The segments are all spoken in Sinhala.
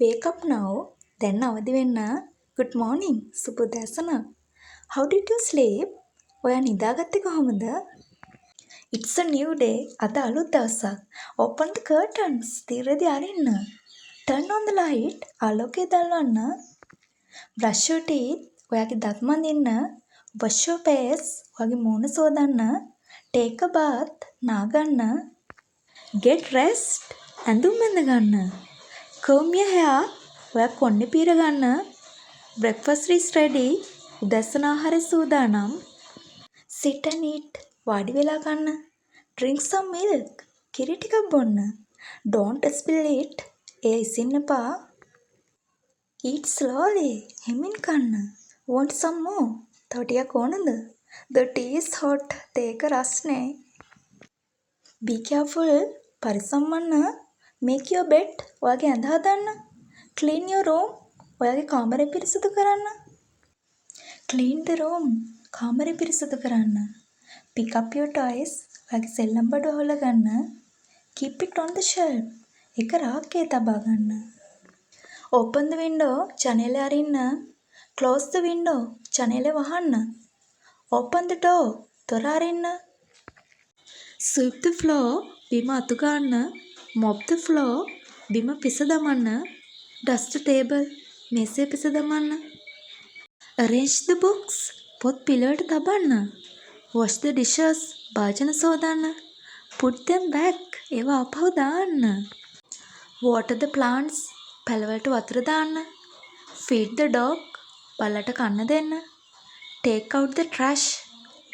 Wake up now. දැන් අවදි වෙන්න. Good morning. සුබ උදෑසන. How did you sleep? ඔයා නිදාගත්තේ කොහොමද? It's a new day. අද අලුත් දවසක්. Open the curtains. තිරදී අරින්න. Turn on the light. ආලෝකය දැල්වන්න. Brush your teeth. ඔයාගේ දත් මදින්න. Wash your face. ඔයාගේ මූණ සෝදන්න. Take a bath. නාගන්න. Get rest. ඇඳුම් බැඳ ගන්න. Comb your hair. ඔයා කොණ්ඩේ පීර ගන්න. Breakfast is ready. උදැසන ආහාරය සූදානම්. Sit and eat. වාඩි වෙලා ගන්න. Drink some milk. කිරි ටිකක් බොන්න. Don't spill it. එය ඉසින්න එපා. Eat slowly. හිමින් කන්න. Want some more? තව ටිකක් ඕනද? The tea is hot. තේක රස්නේ. Be careful. පරිස්සම් වන්න. Make your bed. ඔයාගේ ඇඳ හදන්න. Clean your room. ඔයාගේ කාමරය පිරිසිදු කරන්න. Clean the room. කාමරය පිරිසිදු කරන්න. Pick up your toys. ඔයාගේ සෙල්ලම් බඩු අහුල ගන්න. Keep it on the shelf. ඒක රාක්කේ තබා ගන්න. Open the window. ජනේලය අරින්න. Close the window. ජනේලය වහන්න. Open the door. දොර අරින්න. Sweep the floor. බිම අතු ගන්න. Mop the floor. බිම පිස දමන්න. Dust the table. මේසය pizza දමන්න. Arrange the books. පොත් පිළිවෙලට තබන්න. Wash the dishes. භාජන සෝදන්න. Put them back. ඒවා ආපහු දාන්න. Water the plants. පැලවලට වතුර දාන්න. Feed the dog. බල්ලට කන්න දෙන්න. Take out the trash.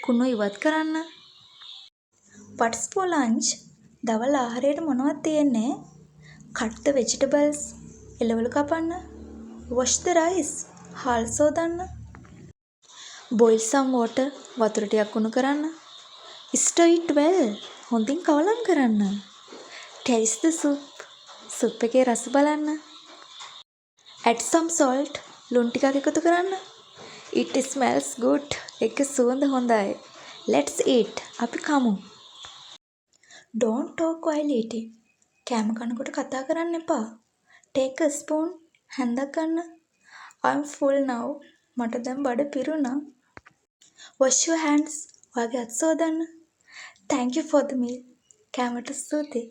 කුණු ඉවත් කරන්න. What's for lunch? දවල් ආහාරයට මොනවද තියෙන්නේ? Cut the vegetables. එළවලු කපන්න. Wash the rice. හාල් සෝදන්න. Boil some water. වතුර ටිකක් උණු කරන්න. Stir it well. හොඳින් කවලම් කරන්න. Taste the soup. සුප් එකේ රස බලන්න. Add some salt. ලුණු ටිකක් එකතු කරන්න. It smells good. ඒකේ සුවඳ හොඳයි. Let's eat. අපි කමු. Don't talk while eating. කෑම කනකොට කතා කරන්න එපා. Take a spoon. හැන්දක් ගන්න. I'm full now. මට දැන් බඩ පිරුණා. Wash your hands. ඔයාගේ අත් සෝදන්න. Thank you for the meal. කෑමට ස්තුතියි.